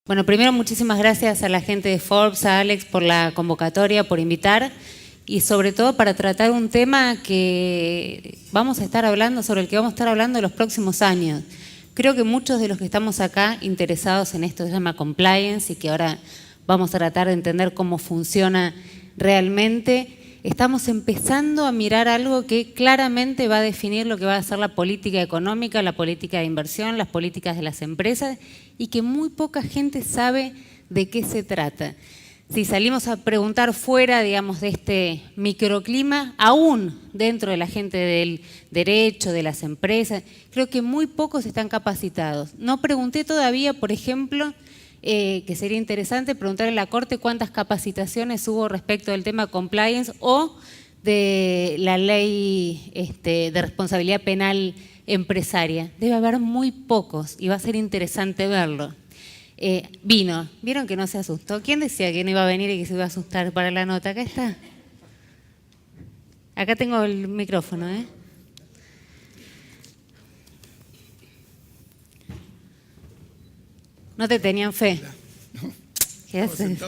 Bueno, primero muchísimas gracias a la gente de Forbes, a Alex por la convocatoria, por invitar y sobre todo para tratar un tema que vamos a estar hablando, sobre el que vamos a estar hablando en los próximos años. Creo que muchos de los que estamos acá interesados en esto se llama compliance y que ahora vamos a tratar de entender cómo funciona realmente. Estamos empezando a mirar algo que claramente va a definir lo que va a ser la política económica, la política de inversión, las políticas de las empresas y que muy poca gente sabe de qué se trata. Si salimos a preguntar fuera, digamos, de este microclima, aún dentro de la gente del derecho, de las empresas, creo que muy pocos están capacitados. No pregunté todavía, por ejemplo, que sería interesante preguntarle a la Corte cuántas capacitaciones hubo respecto del tema compliance o de la ley de responsabilidad penal empresaria. Debe haber muy pocos y va a ser interesante verlo. ¿Vieron que no se asustó? ¿Quién decía que no iba a venir y que se iba a asustar para la nota? Acá está. Acá tengo el micrófono, ¿eh? ¿No te tenían fe? No. ¿Qué haces?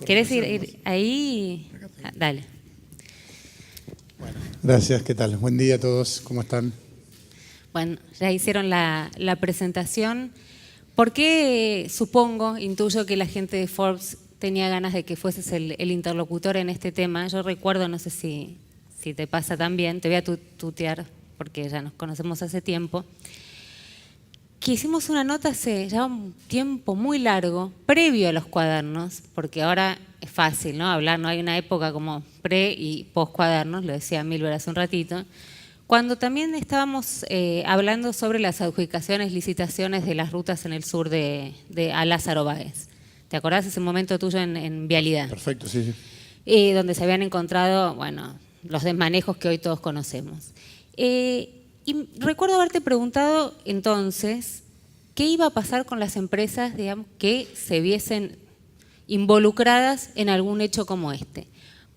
¿Querés ir ahí? Dale. Bueno, gracias, ¿qué tal? Buen día a todos, ¿cómo están? Bueno, ya hicieron la presentación. ¿Por qué intuyo que la gente de Forbes tenía ganas de que fueses el interlocutor en este tema? Yo recuerdo, no sé si te pasa también, te voy a tutear porque ya nos conocemos hace tiempo, que hicimos una nota hace ya un tiempo muy largo, previo a los cuadernos, porque ahora es fácil, ¿no? Hablar, no hay una época como pre y post cuadernos, lo decía Milber hace un ratito, cuando también estábamos hablando sobre las adjudicaciones, licitaciones de las rutas en el sur a Lázaro Báez. ¿Te acordás ese momento tuyo en Vialidad? Perfecto, sí. Donde se habían encontrado, bueno, los desmanejos que hoy todos conocemos. Y recuerdo haberte preguntado entonces qué iba a pasar con las empresas, digamos, que se viesen involucradas en algún hecho como este.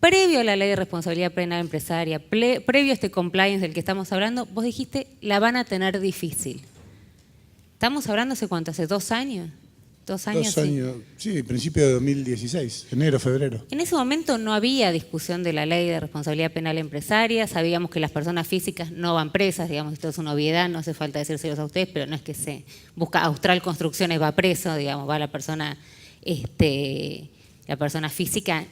Previo a la ley de responsabilidad penal empresaria, previo a este compliance del que estamos hablando, vos dijiste la van a tener difícil. ¿Estamos hablando hace cuánto? ¿Hace 2 años? 2 años. 2 años, sí, principio de 2016, enero, febrero. En ese momento no había discusión de la ley de responsabilidad penal empresaria, sabíamos que las personas físicas no van presas, digamos, esto es una obviedad, no hace falta decírselos a ustedes, pero no es que se busca Austral Construcciones va preso, digamos, va la persona física,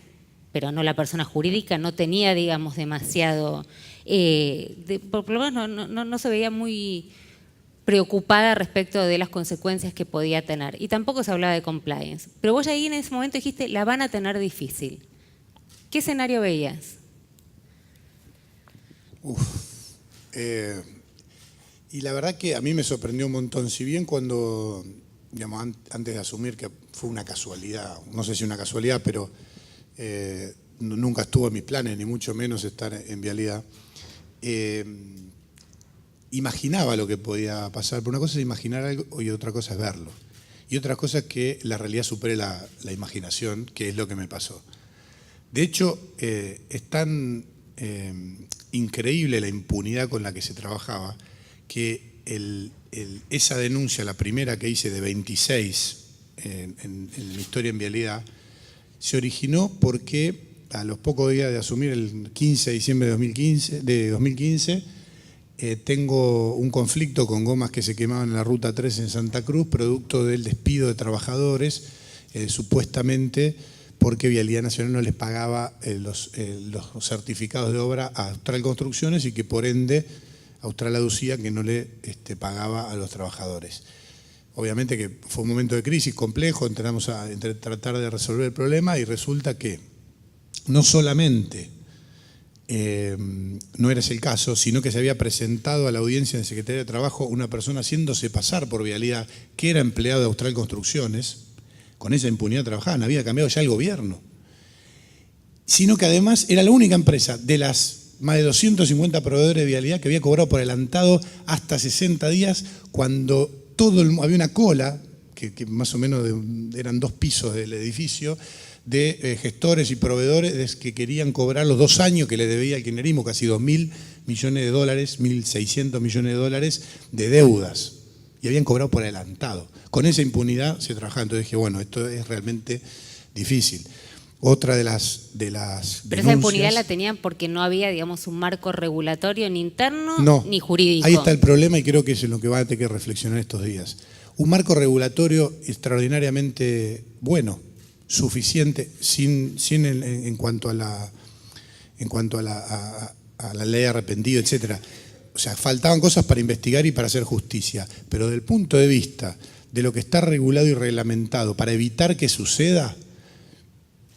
pero no la persona jurídica, no tenía, digamos, demasiado, por lo menos no se veía muy preocupada respecto de las consecuencias que podía tener. Y tampoco se hablaba de compliance. Pero vos ahí en ese momento dijiste, la van a tener difícil. ¿Qué escenario veías? Y la verdad que a mí me sorprendió un montón. Si bien cuando, digamos, antes de asumir que fue una casualidad, no sé si una casualidad, pero nunca estuvo en mis planes, ni mucho menos estar en Vialidad, imaginaba lo que podía pasar, pero una cosa es imaginar algo y otra cosa es verlo. Y otra cosa es que la realidad supere la imaginación, que es lo que me pasó. De hecho, es tan increíble la impunidad con la que se trabajaba que esa denuncia, la primera que hice de 26 en mi historia en Vialidad, se originó porque a los pocos días de asumir, el 15 de diciembre de 2015, tengo un conflicto con gomas que se quemaban en la Ruta 3 en Santa Cruz, producto del despido de trabajadores, supuestamente porque Vialidad Nacional no les pagaba los certificados de obra a Austral Construcciones y que por ende Austral aducía que no le pagaba a los trabajadores. Obviamente que fue un momento de crisis complejo, entramos a tratar de resolver el problema y resulta que no solamente no era ese el caso, sino que se había presentado a la audiencia de Secretaría de Trabajo una persona haciéndose pasar por Vialidad, que era empleado de Austral Construcciones, con esa impunidad trabajaban, había cambiado ya el gobierno, sino que además era la única empresa de las más de 250 proveedores de Vialidad que había cobrado por adelantado hasta 60 días cuando había una cola, que más o menos eran 2 pisos del edificio, de gestores y proveedores que querían cobrar los 2 años que le debía al kirchnerismo, casi $2.000 millones, $1.600 millones de deudas. y habían cobrado por adelantado. Con esa impunidad se trabajaba. Entonces dije, bueno, esto es realmente difícil. Otra de las Pero denuncias, esa impunidad la tenían porque no había, digamos, un marco regulatorio ni interno no, ni jurídico. Ahí está el problema y creo que es en lo que van a tener que reflexionar estos días. Un marco regulatorio extraordinariamente bueno, suficiente, en cuanto a la ley de arrepentido, etcétera. O sea, faltaban cosas para investigar y para hacer justicia, pero desde el punto de vista de lo que está regulado y reglamentado para evitar que suceda,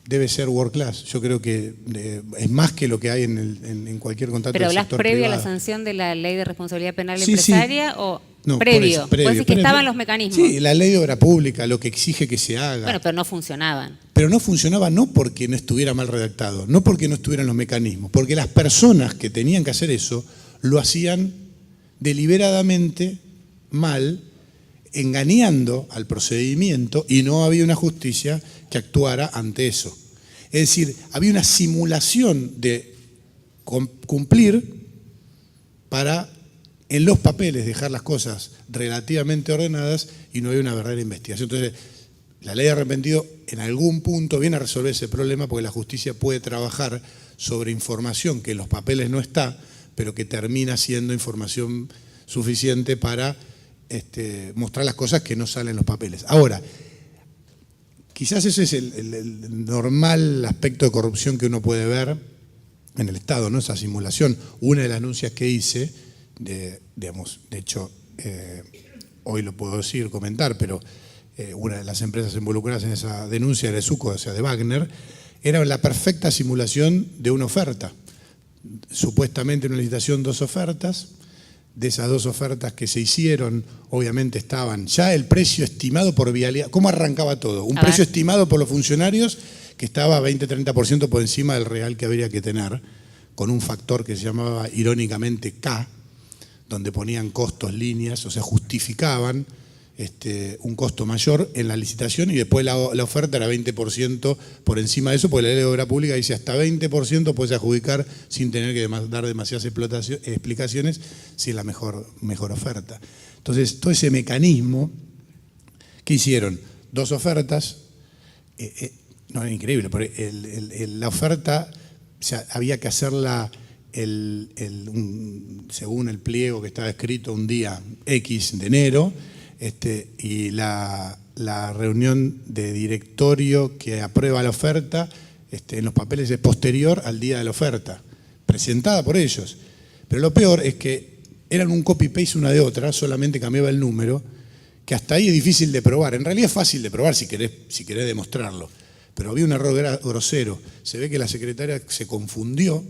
debe ser world class. Yo creo que es más que lo que hay en cualquier contrato ¿Pero del hablas sector previo privado. a la sanción de la ley de responsabilidad penal Sí, empresaria sí. o No, previo? por eso, Vos decís que estaban los mecanismos. Sí, la ley de obra pública, lo que exige que se haga. Bueno, pero no funcionaban. Pero no funcionaba no porque no estuviera mal redactado, no porque no estuvieran los mecanismos, porque las personas que tenían que hacer eso lo hacían deliberadamente mal, engañando al procedimiento, y no había una justicia que actuara ante eso. Es decir, había una simulación de cumplir para en los papeles dejar las cosas relativamente ordenadas y no había una verdadera investigación. Entonces, la ley de arrepentido en algún punto viene a resolver ese problema porque la justicia puede trabajar sobre información que en los papeles no está, pero que termina siendo información suficiente para mostrar las cosas que no salen en los papeles. Ahora, quizás ese es el normal aspecto de corrupción que uno puede ver en el Estado, ¿no? Esa simulación. Una de las denuncias que hice, de hecho, hoy lo puedo decir, comentar, pero una de las empresas involucradas en esa denuncia de Suco, o sea, de Wagner, era la perfecta simulación de una oferta. Supuestamente en una licitación 2 ofertas. De esas 2 ofertas que se hicieron, obviamente estaban ya el precio estimado por vialidad. ¿Cómo arrancaba todo? Un precio estimado por los funcionarios que estaba 20-30% por encima del real que habría que tener, con un factor que se llamaba irónicamente K, donde ponían costos, líneas, o sea, justificaban un costo mayor en la licitación y después la oferta era 20% por encima de eso, porque la ley de obra pública dice hasta 20% puedes adjudicar sin tener que dar demasiadas explicaciones si es la mejor oferta. Entonces, todo ese mecanismo que hicieron, 2 ofertas, no, era increíble, porque la oferta, o sea, había que hacerla según el pliego que estaba escrito un día X de enero, y la reunión de directorio que aprueba la oferta en los papeles es posterior al día de la oferta, presentada por ellos. Pero lo peor es que eran un copy-paste una de otra, solamente cambiaba el número, que hasta ahí es difícil de probar. En realidad es fácil de probar si querés demostrarlo, pero había un error grosero. Se ve que la secretaria se confundió,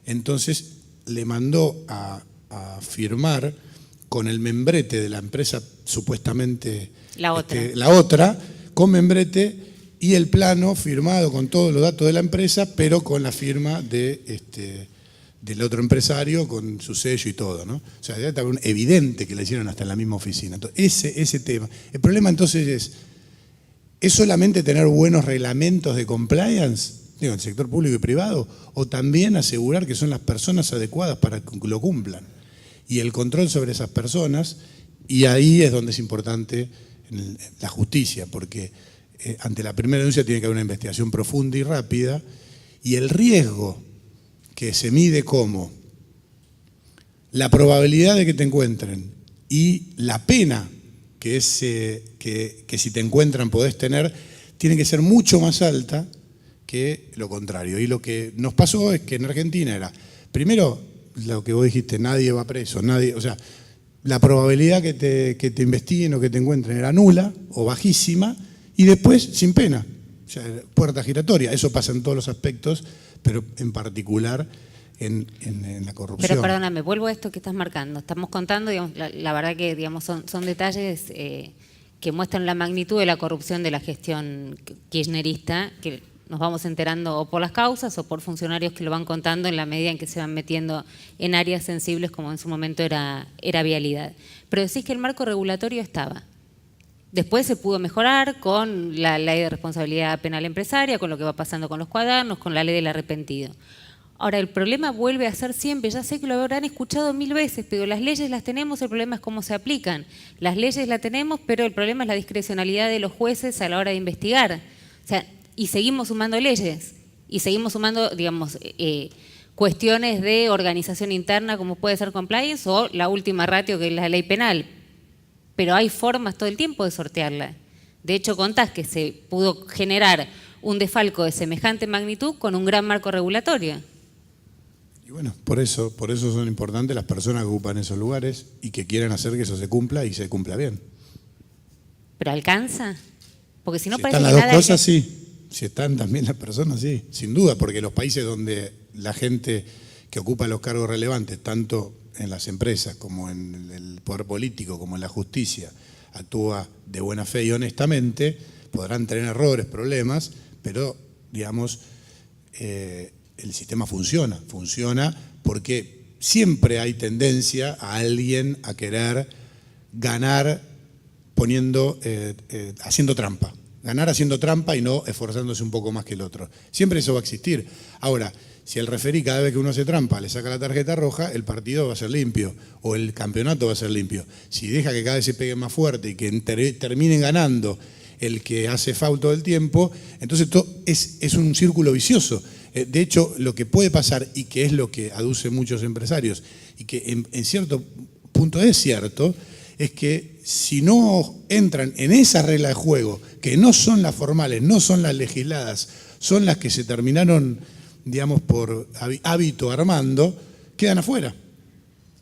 entonces le mandó a firmar con el membrete de la empresa, supuestamente la otra, con membrete y el plano firmado con todos los datos de la empresa, pero con la firma del otro empresario, con su sello y todo, ¿no? O sea, era evidente que la hicieron hasta en la misma oficina. Entonces, ese tema. El problema entonces ¿es solamente tener buenos reglamentos de compliance, digo, en el sector público y privado, o también asegurar que son las personas adecuadas para que lo cumplan? Y el control sobre esas personas, y ahí es donde es importante la justicia, porque ante la primera denuncia tiene que haber una investigación profunda y rápida, y el riesgo que se mide como la probabilidad de que te encuentren y la pena que si te encuentran podés tener, tiene que ser mucho más alta que lo contrario. Y lo que nos pasó es que en Argentina era, primero, lo que vos dijiste, nadie va preso, nadie, o sea, la probabilidad que te investiguen o que te encuentren era nula o bajísima, y después sin pena, o sea, puerta giratoria. Eso pasa en todos los aspectos, pero en particular en la corrupción. Pero perdóname, vuelvo a esto que estás marcando. Estamos contando, digamos, la verdad que digamos, son detalles que muestran la magnitud de la corrupción de la gestión kirchnerista, que nos vamos enterando o por las causas o por funcionarios que lo van contando en la medida en que se van metiendo en áreas sensibles como en su momento era vialidad. Pero decís que el marco regulatorio estaba. Después se pudo mejorar con la ley de responsabilidad penal empresaria, con lo que va pasando con los cuadernos, con la ley del arrepentido. Ahora, el problema vuelve a ser siempre, ya sé que lo habrán escuchado 1000 veces, pero las leyes las tenemos, el problema es cómo se aplican. Las leyes las tenemos, pero el problema es la discrecionalidad de los jueces a la hora de investigar. O sea, y seguimos sumando leyes, y seguimos sumando, digamos, cuestiones de organización interna, como puede ser compliance, o la última ratio, que es la ley penal. Pero hay formas todo el tiempo de sortearla. De hecho, contás que se pudo generar un desfalco de semejante magnitud con un gran marco regulatorio. Y bueno, por eso son importantes las personas que ocupan esos lugares y que quieran hacer que eso se cumpla y se cumpla bien. ¿Pero alcanza? Porque si no Si parece están que las nada... dos cosas, sí. Si están también las personas, sí. Sin duda, porque los países donde la gente que ocupa los cargos relevantes, tanto en las empresas como en el poder político, como en la justicia, actúa de buena fe y honestamente, podrán tener errores, problemas, pero, digamos, el sistema funciona porque siempre hay tendencia a alguien a querer ganar haciendo trampa. Ganar haciendo trampa y no esforzándose un poco más que el otro. Siempre eso va a existir. Ahora, si el referí cada vez que uno hace trampa le saca la tarjeta roja, el partido va a ser limpio o el campeonato va a ser limpio. Si deja que cada vez se pegue más fuerte y que termine ganando el que hace foul todo el tiempo, entonces es un círculo vicioso. De hecho, lo que puede pasar, y que es lo que aducen muchos empresarios, y que en cierto punto es cierto, es que si no entran en esas reglas de juego, que no son las formales, no son las legisladas, son las que se terminaron, digamos, por hábito armando, quedan afuera.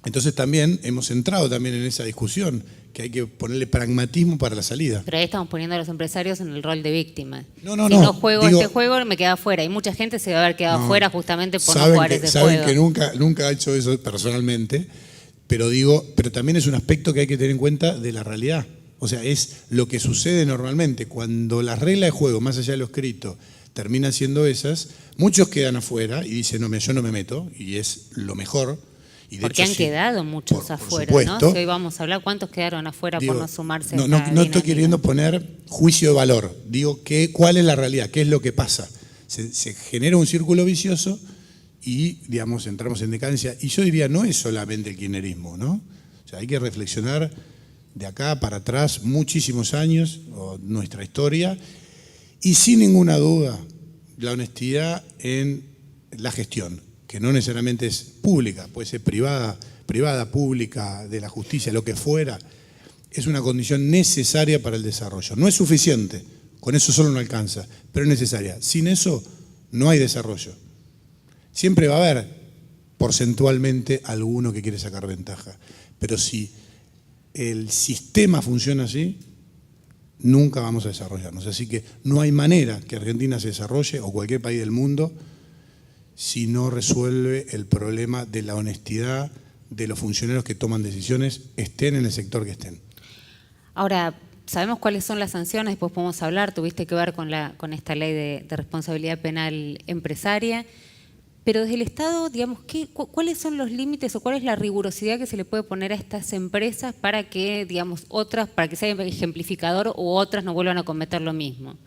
Entonces también hemos entrado también en esa discusión, que hay que ponerle pragmatismo para la salida. Pero ahí estamos poniendo a los empresarios en el rol de víctima. Si No no juego este juego, me quedo afuera. Y mucha gente se va a haber quedado afuera justamente por no jugar ese juego. Saben que nunca he hecho eso personalmente, pero también es un aspecto que hay que tener en cuenta de la realidad. O sea, es lo que sucede normalmente. Cuando las reglas de juego, más allá de lo escrito, terminan siendo esas, muchos quedan afuera y dicen, no, yo no me meto, y es lo mejor. Y de porque hecho, han quedado muchos afuera, por ¿no? Si hoy vamos a hablar, ¿cuántos quedaron afuera por no sumarse? No estoy queriendo poner juicio de valor. Digo, ¿cuál es la realidad? ¿Qué es lo que pasa? Se genera un círculo vicioso y, digamos, entramos en decadencia. Y yo diría, no es solamente el kirchnerismo, ¿no? O sea, hay que reflexionar de acá para atrás muchísimos años, nuestra historia, y sin ninguna duda, la honestidad en la gestión, que no necesariamente es pública, puede ser privada, pública, de la justicia, lo que fuera, es una condición necesaria para el desarrollo. No es suficiente, con eso solo no alcanza, pero es necesaria. Sin eso no hay desarrollo. Siempre va a haber porcentualmente alguno que quiere sacar ventaja, pero si el sistema funciona así, nunca vamos a desarrollarnos. Así que no hay manera que Argentina se desarrolle, o cualquier país del mundo, si no resuelve el problema de la honestidad de los funcionarios que toman decisiones, estén en el sector que estén. Ahora, sabemos cuáles son las sanciones, después podemos hablar, tuviste que ver con esta ley de responsabilidad penal empresaria, pero desde el Estado, digamos, ¿cuáles son los límites o cuál es la rigurosidad que se le puede poner a estas empresas para que, digamos, para que sea ejemplificador u otras no vuelvan a cometer lo mismo?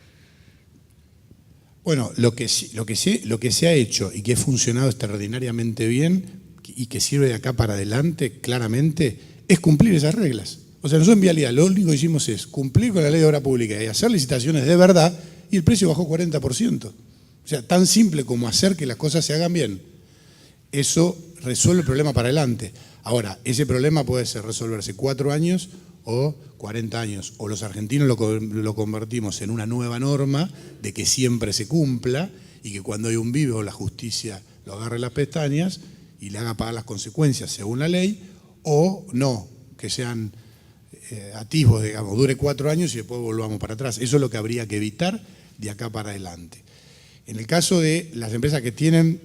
Bueno, lo que se ha hecho y que ha funcionado extraordinariamente bien y que sirve de acá para adelante claramente es cumplir esas reglas. O sea, nosotros en Vialidad lo único que hicimos es cumplir con la ley de obra pública y hacer licitaciones de verdad, y el precio bajó 40%. O sea, tan simple como hacer que las cosas se hagan bien. Eso resuelve el problema para adelante. Ahora, ese problema puede resolverse 4 años o 40 años, o los argentinos lo convertimos en una nueva norma de que siempre se cumpla y que cuando hay un vivo la justicia lo agarre las pestañas y le haga pagar las consecuencias según la ley, o no, que sean atisbos, digamos, dure 4 años y después volvamos para atrás. Eso es lo que habría que evitar de acá para adelante. En el caso de las empresas que tienen,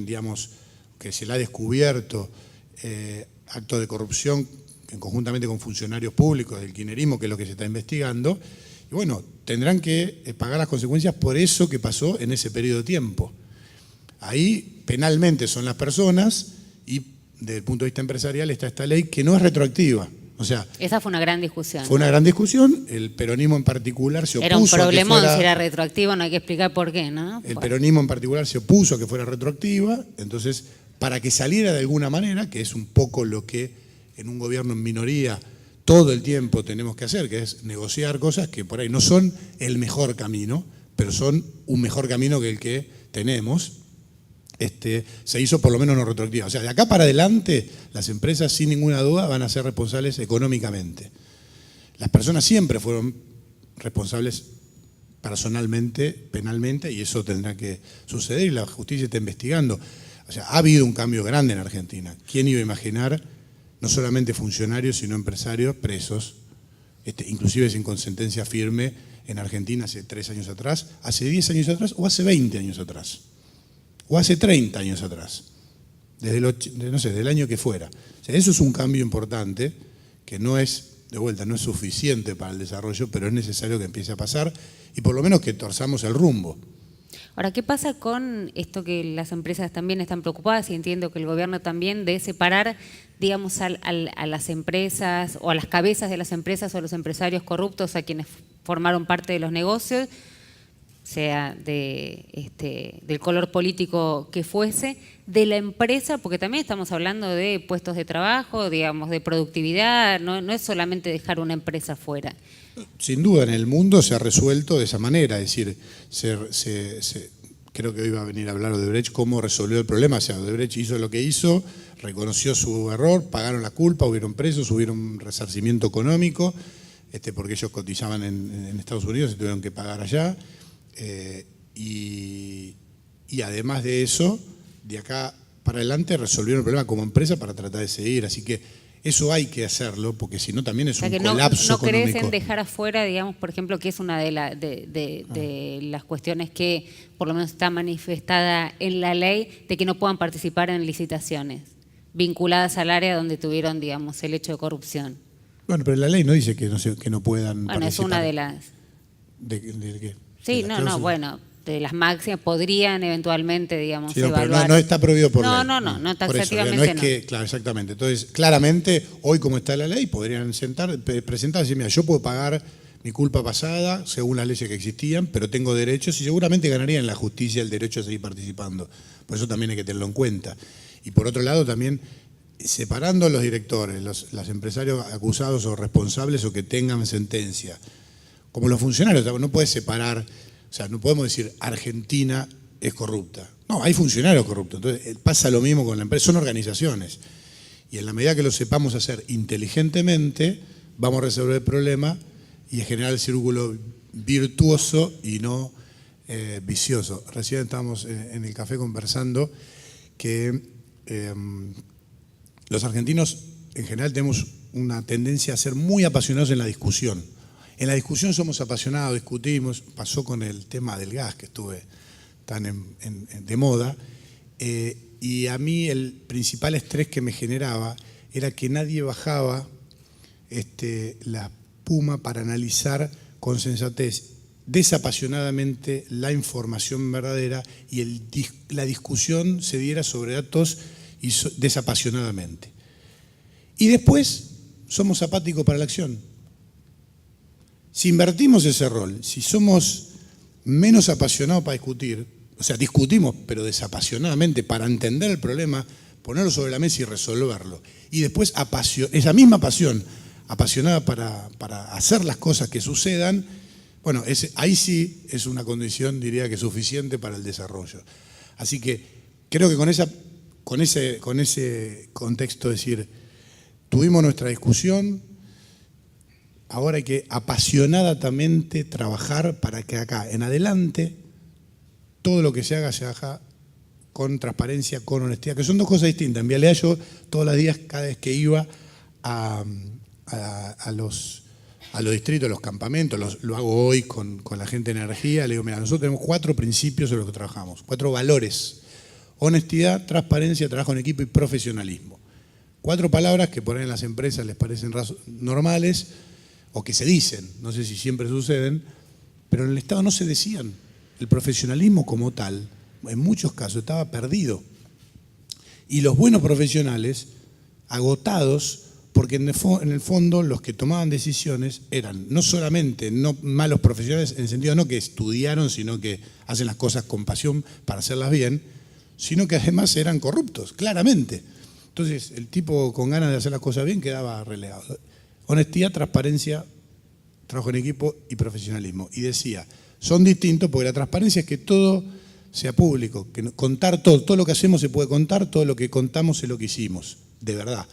digamos, que se le ha descubierto actos de corrupción conjuntamente con funcionarios públicos del kirchnerismo, que es lo que se está investigando, y bueno, tendrán que pagar las consecuencias por eso que pasó en ese periodo de tiempo. Ahí penalmente son las personas y desde el punto de vista empresarial está esta ley que no es retroactiva. O sea, esa fue una gran discusión. Fue una gran discusión, el peronismo en particular se opuso. Era un problemón a que fuera, si era retroactivo, no hay que explicar por qué, ¿no? El peronismo en particular se opuso a que fuera retroactiva, entonces para que saliera de alguna manera, que es un poco lo que en un gobierno en minoría todo el tiempo tenemos que hacer, que es negociar cosas que por ahí no son el mejor camino, pero son un mejor camino que el que tenemos. Se hizo por lo menos no retroactiva. O sea, de acá para adelante las empresas sin ninguna duda van a ser responsables económicamente. Las personas siempre fueron responsables personalmente, penalmente, y eso tendrá que suceder y la justicia está investigando. O sea, ha habido un cambio grande en Argentina. ¿Quién iba a imaginar no solamente funcionarios, sino empresarios presos, inclusive sin con sentencia firme en Argentina hace 3 años atrás, hace 10 años atrás o hace 20 años atrás? O hace 30 años atrás, desde el año que fuera. O sea, eso es un cambio importante que no es, de vuelta, no es suficiente para el desarrollo, pero es necesario que empiece a pasar y por lo menos que torzamos el rumbo. Ahora, ¿qué pasa con esto que las empresas también están preocupadas y entiendo que el gobierno también de separar, digamos, a las empresas o a las cabezas de las empresas o a los empresarios corruptos, a quienes formaron parte de los negocios, sea del color político que fuese, de la empresa, porque también estamos hablando de puestos de trabajo, digamos, de productividad, no es solamente dejar una empresa fuera. Sin duda, en el mundo se ha resuelto de esa manera, es decir, creo que hoy va a venir a hablar Odebrecht cómo resolvió el problema. O sea, Odebrecht hizo lo que hizo, reconoció su error, pagaron la culpa, hubieron presos, hubieron resarcimiento económico, porque ellos cotizaban en Estados Unidos y tuvieron que pagar allá. Y además de eso, de acá para adelante resolvieron el problema como empresa para tratar de seguir. Así que eso hay que hacerlo, porque si no también es un colapso económico. ¿No crees en dejar afuera, digamos, por ejemplo, que es una de las cuestiones que por lo menos está manifestada en la ley, de que no puedan participar en licitaciones vinculadas al área donde tuvieron, digamos, el hecho de corrupción? Bueno, pero la ley no dice que no puedan participar. Bueno, es una de las... ¿De qué? Sí, bueno, de las máximas podrían eventualmente, digamos, sí, evaluar. Pero no está prohibido por ley. No, taxativamente no. Es que, claro, exactamente. Entonces, claramente, hoy como está la ley, podrían presentar y decir, mira, yo puedo pagar mi culpa pasada según las leyes que existían, pero tengo derechos y seguramente ganaría en la justicia el derecho a seguir participando. Por eso también hay que tenerlo en cuenta. Y por otro lado, también separando a los directores, los empresarios acusados o responsables o que tengan sentencia, como los funcionarios, no puedes separar, o sea, no podemos decir Argentina es corrupta. No, hay funcionarios corruptos. Entonces pasa lo mismo con la empresa, son organizaciones. Y en la medida que lo sepamos hacer inteligentemente, vamos a resolver el problema y a generar el círculo virtuoso y no vicioso. Recién estábamos en el café conversando que los argentinos en general tenemos una tendencia a ser muy apasionados en la discusión. En la discusión somos apasionados, discutimos, pasó con el tema del gas que estuve tan de moda, y a mí el principal estrés que me generaba era que nadie bajaba la espuma para analizar con sensatez, desapasionadamente la información verdadera y la discusión se diera sobre datos y desapasionadamente. Y después somos apáticos para la acción. Si invertimos ese rol, si somos menos apasionados para discutir, o sea, discutimos pero desapasionadamente para entender el problema, ponerlo sobre la mesa y resolverlo, y después esa misma pasión apasionada para hacer las cosas que sucedan, bueno, ahí sí es una condición, diría que suficiente para el desarrollo. Así que creo que con ese contexto, es decir, tuvimos nuestra discusión. Ahora hay que apasionadamente trabajar para que acá en adelante todo lo que se haga con transparencia, con honestidad, que son dos cosas distintas. En realidad yo todos los días, cada vez que iba a los distritos, a los campamentos, lo hago hoy con la gente de energía, le digo, mira, nosotros tenemos 4 principios en los que trabajamos, 4 valores: honestidad, transparencia, trabajo en equipo y profesionalismo. 4 palabras que por ahí en las empresas les parecen normales, o que se dicen, no sé si siempre suceden, pero en el Estado no se decían. El profesionalismo como tal, en muchos casos, estaba perdido. Y los buenos profesionales, agotados porque en el fondo los que tomaban decisiones eran no solamente no malos profesionales, en el sentido no que estudiaron, sino que hacen las cosas con pasión para hacerlas bien, sino que además eran corruptos, claramente. Entonces, el tipo con ganas de hacer las cosas bien quedaba relegado. Honestidad, transparencia, trabajo en equipo y profesionalismo. Y decía, son distintos porque la transparencia es que todo sea público, que contar todo lo que hacemos se puede contar, todo lo que contamos es lo que hicimos, de verdad.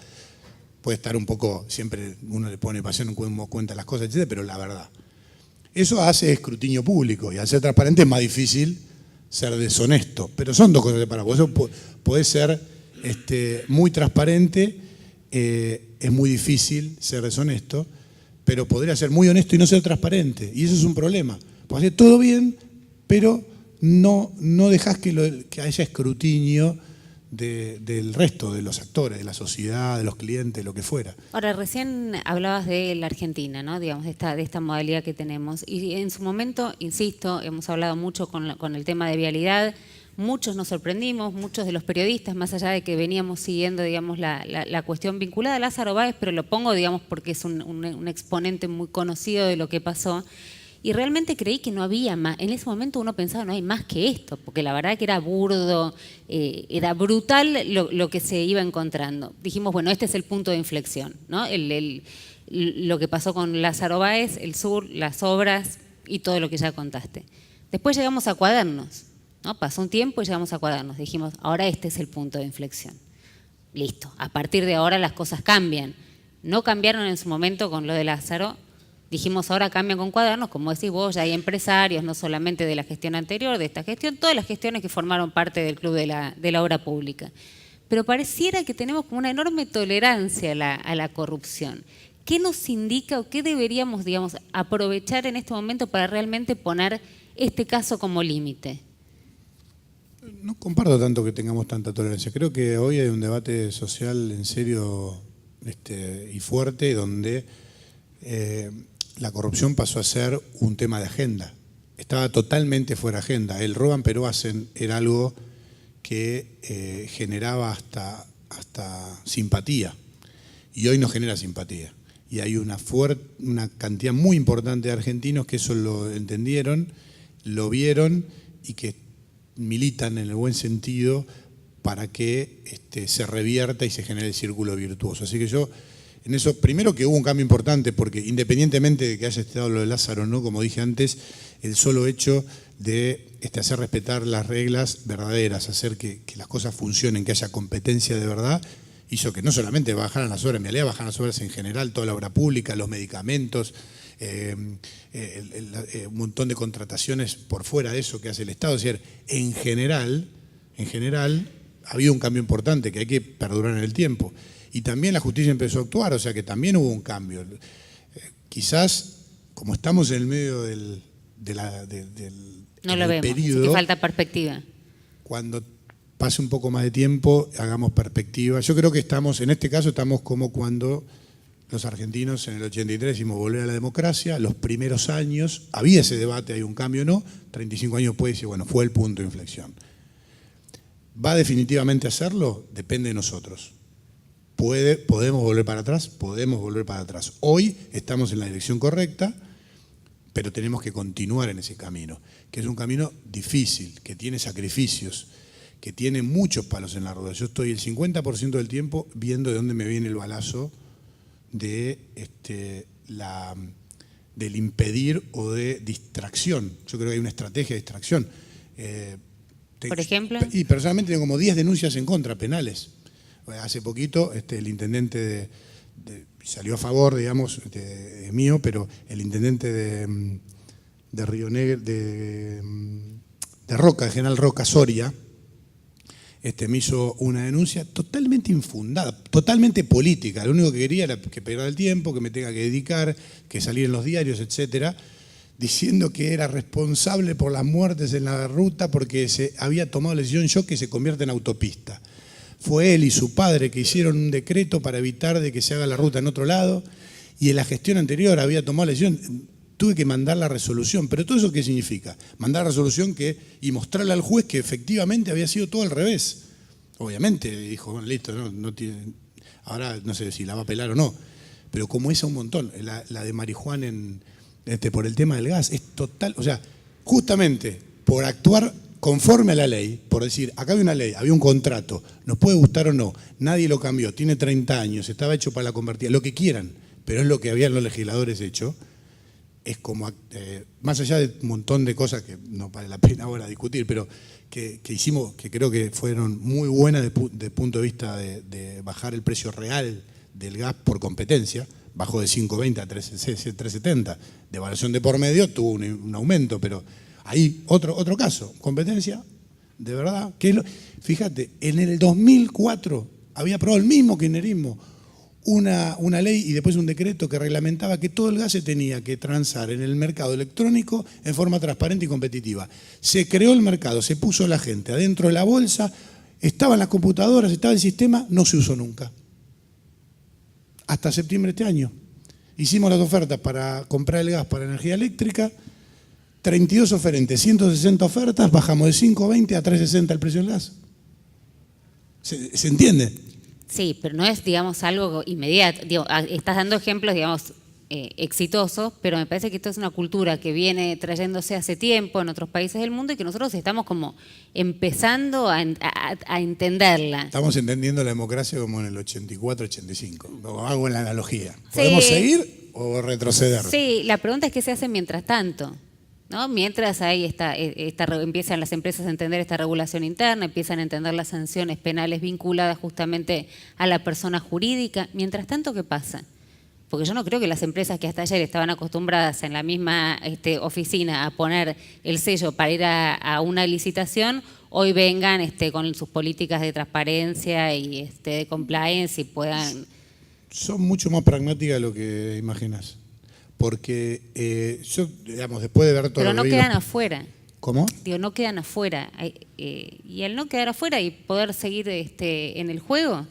Puede estar un poco, siempre uno le pone pasión, no cuenta las cosas, etc., pero la verdad. Eso hace escrutinio público y al ser transparente es más difícil ser deshonesto, pero son dos cosas separadas. Por eso puede ser muy transparente, es muy difícil ser deshonesto, pero podría ser muy honesto y no ser transparente, y eso es un problema. Puedes hacer todo bien, pero no dejás que haya escrutinio del resto de los actores, de la sociedad, de los clientes, lo que fuera. Ahora, recién hablabas de la Argentina, ¿no? Digamos, de esta modalidad que tenemos. Y en su momento, insisto, hemos hablado mucho con el tema de vialidad. Muchos nos sorprendimos, muchos de los periodistas, más allá de que veníamos siguiendo, digamos, la cuestión vinculada a Lázaro Báez, pero lo pongo, digamos, porque es un exponente muy conocido de lo que pasó. Y realmente creí que no había más. En ese momento uno pensaba, no hay más que esto, porque la verdad que era burdo, era brutal lo que se iba encontrando. Dijimos, bueno, este es el punto de inflexión, ¿no? Lo que pasó con Lázaro Báez, el sur, las obras y todo lo que ya contaste. Después llegamos a Cuadernos, ¿no? Pasó un tiempo y llegamos a Cuadernos. Dijimos, ahora este es el punto de inflexión. Listo, a partir de ahora las cosas cambian. No cambiaron en su momento con lo de Lázaro. Dijimos, ahora cambian con Cuadernos, como decís vos, ya hay empresarios, no solamente de la gestión anterior, de esta gestión, todas las gestiones que formaron parte del Club de la Obra Pública. Pero pareciera que tenemos como una enorme tolerancia a la corrupción. ¿Qué nos indica o qué deberíamos, digamos, aprovechar en este momento para realmente poner este caso como límite? No comparto tanto que tengamos tanta tolerancia. Creo que hoy hay un debate social en serio y fuerte donde la corrupción pasó a ser un tema de agenda. Estaba totalmente fuera de agenda. El roban pero hacen era algo que generaba hasta simpatía. Y hoy no genera simpatía. Y hay una cantidad muy importante de argentinos que eso lo entendieron, lo vieron y que militan en el buen sentido para que se revierta y se genere el círculo virtuoso. Así que yo, en eso, primero que hubo un cambio importante, porque independientemente de que haya estado lo de Lázaro, ¿no? Como dije antes, el solo hecho de hacer respetar las reglas verdaderas, hacer que las cosas funcionen, que haya competencia de verdad, hizo que no solamente bajaran las obras, en realidad bajaran las obras en general, toda la obra pública, los medicamentos, un montón de contrataciones por fuera de eso que hace el Estado. Es decir, en general, ha habido un cambio importante que hay que perdurar en el tiempo. Y también la justicia empezó a actuar, o sea que también hubo un cambio. Quizás, como estamos en el medio del no lo vemos, periodo, así que falta perspectiva. Cuando pase un poco más de tiempo, hagamos perspectiva. Yo creo que en este caso estamos como cuando los argentinos en el 83 decimos volver a la democracia, los primeros años, había ese debate, hay un cambio o no, 35 años después dice, bueno, fue el punto de inflexión. ¿Va definitivamente a hacerlo? Depende de nosotros. ¿Podemos volver para atrás? Podemos volver para atrás. Hoy estamos en la dirección correcta, pero tenemos que continuar en ese camino, que es un camino difícil, que tiene sacrificios, que tiene muchos palos en la rueda. Yo estoy el 50% del tiempo viendo de dónde me viene el balazo del impedir o de distracción. Yo creo que hay una estrategia de distracción. ¿Por ejemplo? Y personalmente tengo como 10 denuncias en contra, penales. Hace poquito el intendente salió a favor, digamos, mío, pero el intendente de Río Negro, de Roca, de General Roca, Soria, me hizo una denuncia totalmente infundada, totalmente política. Lo único que quería era que perdiera el tiempo, que me tenga que dedicar, que saliera en los diarios, etcétera, diciendo que era responsable por las muertes en la ruta porque se había tomado la decisión yo que se convierta en autopista. Fue él y su padre que hicieron un decreto para evitar de que se haga la ruta en otro lado y en la gestión anterior había tomado la decisión. Tuve que mandar la resolución, pero ¿todo eso qué significa? Mandar la resolución y mostrarle al juez que efectivamente había sido todo al revés. Obviamente dijo, bueno, listo, no tiene... ahora no sé si la va a apelar o no, pero como esa un montón. La de marihuana por el tema del gas, es total, o sea, justamente por actuar conforme a la ley, por decir, acá había una ley, había un contrato, nos puede gustar o no, nadie lo cambió, tiene 30 años, estaba hecho para la convertida, lo que quieran, pero es lo que habían los legisladores hecho, es como, más allá de un montón de cosas que no vale la pena ahora discutir, pero que hicimos, que creo que fueron muy buenas desde el punto de vista de bajar el precio real del gas por competencia, bajó de 5.20 a 3.70, de evaluación de por medio tuvo un aumento, pero ahí otro caso, competencia, de verdad, fíjate, en el 2004 había aprobado el mismo kirchnerismo una ley y después un decreto que reglamentaba que todo el gas se tenía que transar en el mercado electrónico en forma transparente y competitiva. Se creó el mercado, se puso la gente adentro de la bolsa, estaban las computadoras, estaba el sistema, no se usó nunca. Hasta septiembre de este año. Hicimos las ofertas para comprar el gas para energía eléctrica, 32 oferentes, 160 ofertas, bajamos de 5.20 a 3.60 el precio del gas. ¿Se entiende? Sí, pero no es, digamos, algo inmediato. Digo, estás dando ejemplos, digamos, exitosos, pero me parece que esto es una cultura que viene trayéndose hace tiempo en otros países del mundo y que nosotros estamos como empezando a entenderla. Estamos entendiendo la democracia como en el 84-85. Hago la analogía. ¿Podemos seguir o retroceder? Sí, la pregunta es qué se hace mientras tanto, ¿no? Mientras ahí empiezan las empresas a entender esta regulación interna, empiezan a entender las sanciones penales vinculadas justamente a la persona jurídica. Mientras tanto, ¿qué pasa? Porque yo no creo que las empresas que hasta ayer estaban acostumbradas en la misma oficina a poner el sello para ir a una licitación, hoy vengan con sus políticas de transparencia y de compliance y puedan... Son mucho más pragmáticas de lo que imaginas. Porque yo, digamos, después de ver todo... Pero no quedan afuera. ¿Cómo? Digo, no quedan afuera. Y al no quedar afuera y poder seguir en el juego...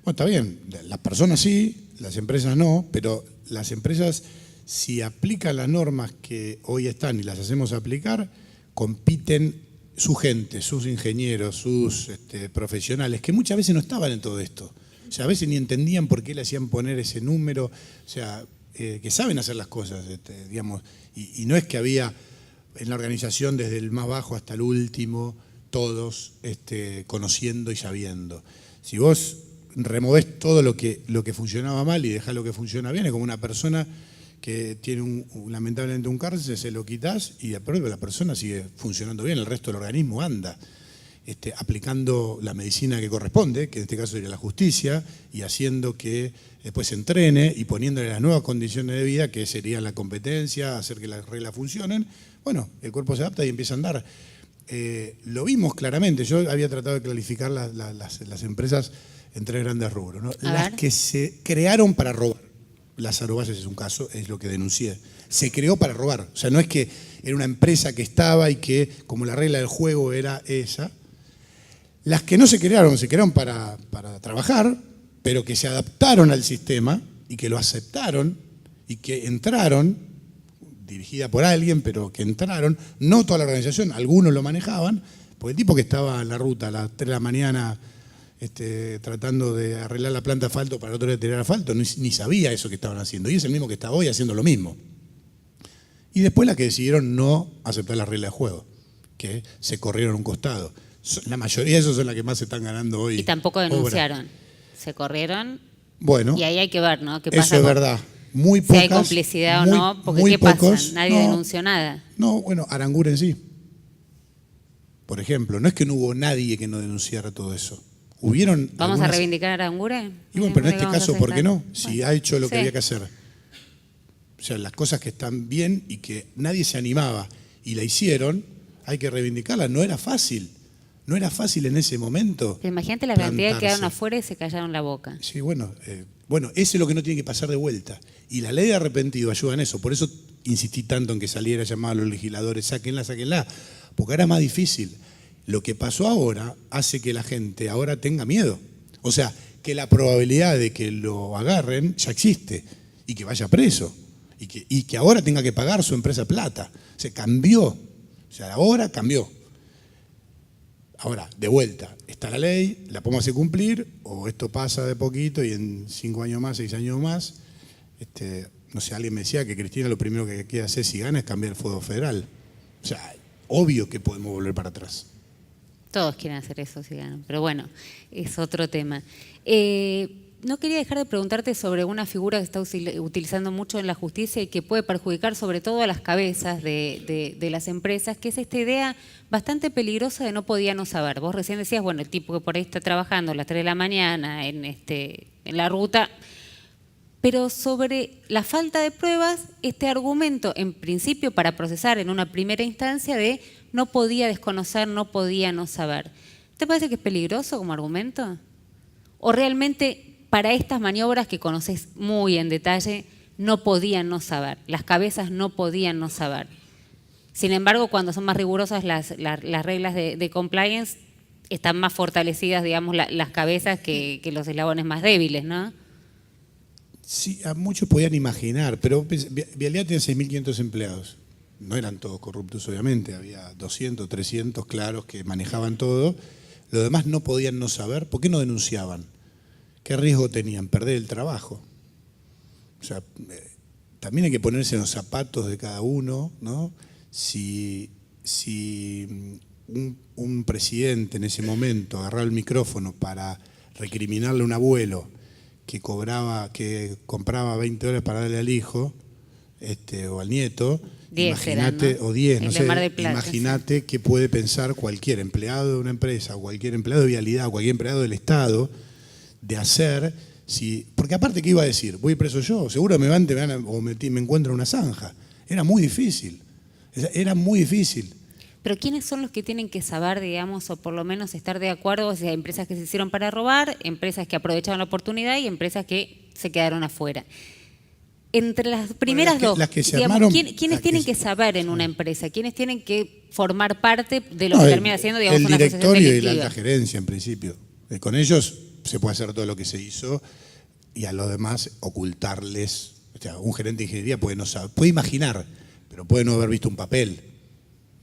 Bueno, está bien. Las personas sí, las empresas no, pero las empresas, si aplican las normas que hoy están y las hacemos aplicar, compiten su gente, sus ingenieros, sus profesionales, que muchas veces no estaban en todo esto. O sea, a veces ni entendían por qué le hacían poner ese número, o sea... que saben hacer las cosas, digamos, y no es que había en la organización desde el más bajo hasta el último, todos conociendo y sabiendo. Si vos removés todo lo que funcionaba mal y dejás lo que funciona bien, es como una persona que tiene lamentablemente un cáncer, se lo quitas y de pronto la persona sigue funcionando bien, el resto del organismo anda. Aplicando la medicina que corresponde, que en este caso sería la justicia, y haciendo que después se entrene y poniéndole las nuevas condiciones de vida, que sería la competencia, hacer que las reglas funcionen, bueno, el cuerpo se adapta y empieza a andar. Lo vimos claramente, yo había tratado de clarificar las empresas en tres grandes rubros, ¿no? Las que se crearon para robar. Las arobases es un caso, es lo que denuncié. Se creó para robar, o sea, no es que era una empresa que estaba y que como la regla del juego era esa. Las que no se crearon para trabajar, pero que se adaptaron al sistema y que lo aceptaron y que entraron, dirigida por alguien, pero que entraron, no toda la organización, algunos lo manejaban, porque el tipo que estaba en la ruta a las 3 de la mañana tratando de arreglar la planta de asfalto para otro día tirar asfalto, ni sabía eso que estaban haciendo, y es el mismo que está hoy haciendo lo mismo. Y después las que decidieron no aceptar la regla de juego, que se corrieron a un costado. La mayoría de esos son las que más se están ganando hoy. Y tampoco denunciaron. Se corrieron. Bueno. Y ahí hay que ver, ¿no? ¿Qué pasa? Eso es verdad. Muy pocas. Si hay complicidad o no, porque ¿qué pasa? Nadie denunció nada. No, bueno, Aranguren sí. Por ejemplo, no es que no hubo nadie que no denunciara todo eso. Hubieron. ¿Vamos a reivindicar a Aranguren? Y bueno, pero en este caso, ¿por qué no? Si ha hecho lo que había que hacer. O sea, las cosas que están bien y que nadie se animaba y la hicieron, hay que reivindicarlas. No era fácil. No era fácil en ese momento. Pero imagínate la cantidad que quedaron afuera y se callaron la boca. Sí, bueno, eso es lo que no tiene que pasar de vuelta. Y la ley de arrepentido ayuda en eso. Por eso insistí tanto en que saliera a llamar a los legisladores, sáquenla, porque ahora es más difícil. Lo que pasó ahora hace que la gente ahora tenga miedo. O sea, que la probabilidad de que lo agarren ya existe y que vaya preso. Y que ahora tenga que pagar su empresa plata. Se cambió. O sea, ahora cambió. Ahora, de vuelta, está la ley, la podemos hacer cumplir, o esto pasa de poquito y en 5 años más, 6 años más, no sé, alguien me decía que Cristina lo primero que quiere hacer si gana es cambiar el fuego federal. O sea, obvio que podemos volver para atrás. Todos quieren hacer eso si ganan, pero bueno, es otro tema. No quería dejar de preguntarte sobre una figura que está utilizando mucho en la justicia y que puede perjudicar sobre todo a las cabezas de las empresas, que es esta idea bastante peligrosa de no podía no saber. Vos recién decías, bueno, el tipo que por ahí está trabajando a las 3 de la mañana en la ruta, pero sobre la falta de pruebas, este argumento en principio para procesar en una primera instancia de no podía desconocer, no podía no saber. ¿Te parece que es peligroso como argumento? ¿O realmente para estas maniobras que conoces muy en detalle no podían no saber, las cabezas no podían no saber? Sin embargo, cuando son más rigurosas las reglas de compliance, están más fortalecidas, digamos, las cabezas que los eslabones más débiles, ¿no? Sí, a muchos podían imaginar, pero Vialidad tiene 6.500 empleados. No eran todos corruptos, obviamente, había 200, 300 claros que manejaban todo. Los demás no podían no saber. ¿Por qué no denunciaban? ¿Qué riesgo tenían? Perder el trabajo. O sea, también hay que ponerse en los zapatos de cada uno, ¿no? Si un presidente en ese momento agarraba el micrófono para recriminarle a un abuelo que compraba 20 dólares para darle al hijo o al nieto, 10 imagínate, eran, ¿no? O 10, no sé, Plata, imagínate qué puede pensar cualquier empleado de una empresa, o cualquier empleado de Vialidad, o cualquier empleado del Estado, de hacer, porque aparte, ¿qué iba a decir? ¿Voy preso yo? Seguro me me encuentro en una zanja. Era muy difícil, era muy difícil. Pero ¿quiénes son los que tienen que saber, digamos, o por lo menos estar de acuerdo? O sea, empresas que se hicieron para robar, empresas que aprovecharon la oportunidad y empresas que se quedaron afuera. Entre las primeras dos, digamos, ¿quiénes tienen que saber en una empresa? ¿Quiénes tienen que formar parte de lo que termina siendo, digamos, una asociación delictiva? El directorio y la alta gerencia, en principio. Con ellos se puede hacer todo lo que se hizo y a los demás ocultarles. O sea, un gerente de ingeniería puede no saber, puede imaginar, pero puede no haber visto un papel.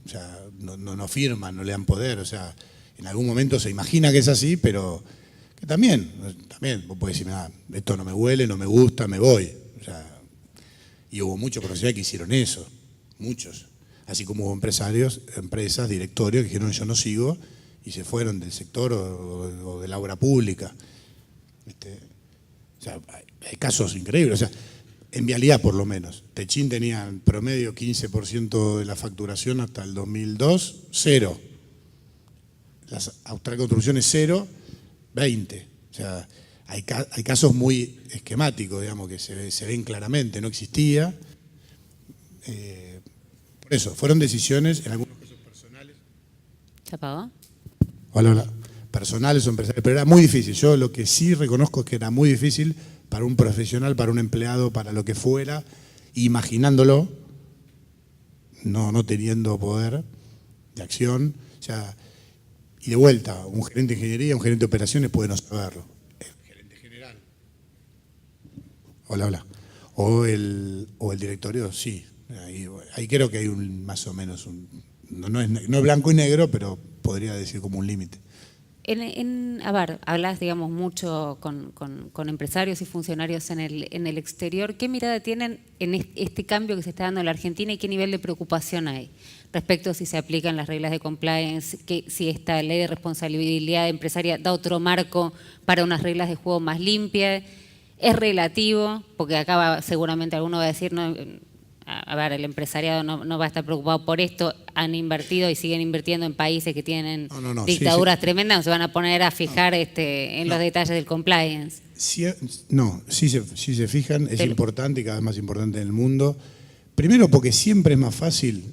O sea, no firman, no le dan poder. O sea, en algún momento se imagina que es así, pero que también vos podés decir, esto no me huele, no me gusta, me voy. O sea, y hubo muchos profesionales que hicieron eso, muchos. Así como hubo empresas, directorios que dijeron yo no sigo y se fueron del sector o de la obra pública. O sea, hay casos increíbles. O sea, en Vialidad por lo menos. Techín tenía en promedio 15% de la facturación hasta el 2002, 0. Las Austral Construcciones 0, 20. O sea, hay casos muy esquemáticos, digamos, que se ven claramente, no existía. Por eso, fueron decisiones, en algunos casos personales. ¿Se apagó? Hola. Personales o empresariales, pero era muy difícil. Yo lo que sí reconozco es que era muy difícil para un profesional, para un empleado, para lo que fuera, imaginándolo, no teniendo poder de acción. O sea, y de vuelta, un gerente de ingeniería, un gerente de operaciones puede no saberlo. El gerente general. Hola. O el directorio, sí. Ahí creo que hay más o menos no es blanco y negro, pero podría decir como un límite. A ver, hablas, digamos, mucho con empresarios y funcionarios en el exterior. ¿Qué mirada tienen en este cambio que se está dando en la Argentina y qué nivel de preocupación hay respecto a si se aplican las reglas de compliance, si esta ley de responsabilidad empresaria da otro marco para unas reglas de juego más limpias? ¿Es relativo? Porque acá seguramente alguno va a decir, no, a ver, el empresariado no va a estar preocupado por esto, han invertido y siguen invirtiendo en países que tienen dictaduras tremendas, no se van a poner a fijar en los detalles del compliance. Sí se fijan, es importante y cada vez más importante en el mundo. Primero porque siempre es más fácil,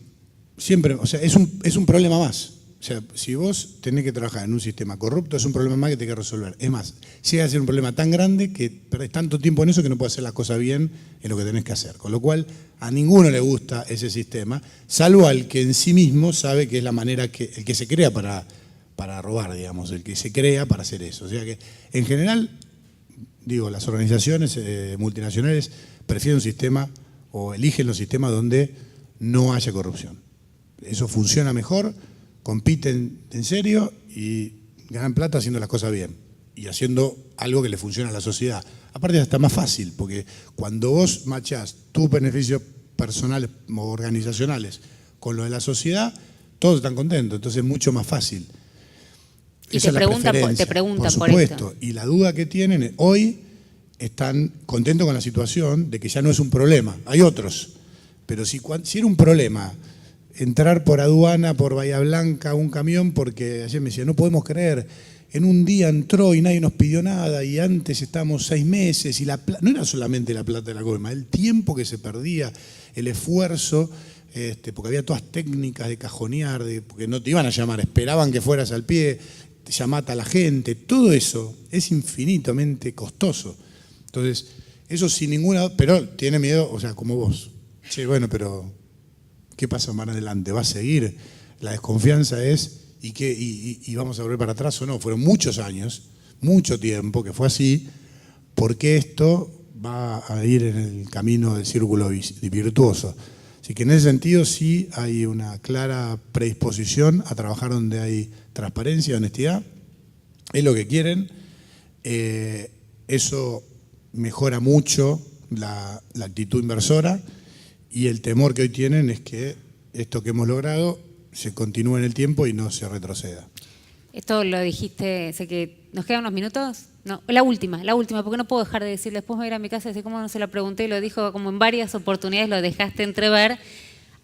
o sea, es un problema más. O sea, si vos tenés que trabajar en un sistema corrupto, es un problema más que tenés que resolver. Es más, llega a ser un problema tan grande que perdés tanto tiempo en eso que no podés hacer las cosas bien en lo que tenés que hacer. Con lo cual, a ninguno le gusta ese sistema, salvo al que en sí mismo sabe que es la manera el que se crea para robar, digamos, el que se crea para hacer eso. O sea que, en general, las organizaciones multinacionales prefieren un sistema o eligen los sistemas donde no haya corrupción. Eso funciona mejor compiten en serio y ganan plata haciendo las cosas bien y haciendo algo que le funciona a la sociedad. Aparte está más fácil, porque cuando vos machás tus beneficios personales o organizacionales con lo de la sociedad, todos están contentos, entonces es mucho más fácil. Y esa te preguntan por supuesto. Y la duda que tienen es, hoy están contentos con la situación de que ya no es un problema. Hay otros, pero si era un problema entrar por aduana, por Bahía Blanca, un camión, porque ayer me decía, no podemos creer, en un día entró y nadie nos pidió nada y antes estábamos 6 meses y no era solamente la plata de la coima, el tiempo que se perdía, el esfuerzo, porque había todas técnicas de cajonear, porque no te iban a llamar, esperaban que fueras al pie, te llamata a la gente, todo eso es infinitamente costoso. Entonces, eso sin ninguna, pero tiene miedo, o sea, como vos. Che, bueno, pero ¿qué pasa más adelante? ¿Va a seguir? La desconfianza es, ¿y vamos a volver para atrás o no? Fueron muchos años, mucho tiempo que fue así, porque esto va a ir en el camino del círculo virtuoso. Así que en ese sentido sí hay una clara predisposición a trabajar donde hay transparencia, honestidad, es lo que quieren, eso mejora mucho la actitud inversora y el temor que hoy tienen es que esto que hemos logrado se continúe en el tiempo y no se retroceda. Esto lo dijiste, sé que nos quedan unos minutos. No, la última, porque no puedo dejar de decir, después me voy a ir a mi casa y decir cómo no se la pregunté, lo dijo como en varias oportunidades, lo dejaste entrever.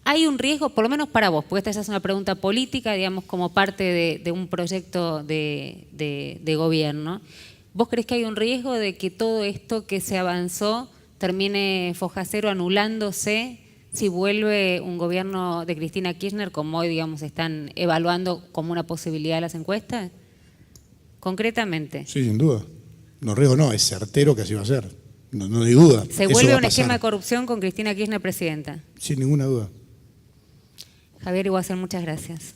Hay un riesgo, por lo menos para vos, porque esta ya es una pregunta política, digamos, como parte de un proyecto de gobierno. ¿Vos creés que hay un riesgo de que todo esto que se avanzó termine foja cero anulándose si vuelve un gobierno de Cristina Kirchner, como hoy, digamos, están evaluando como una posibilidad las encuestas? Concretamente. Sí, sin duda. No riesgo no, es certero que así va a ser. No hay duda. ¿Se vuelve un esquema de corrupción con Cristina Kirchner presidenta? Sin ninguna duda. Javier Iguazú, muchas gracias.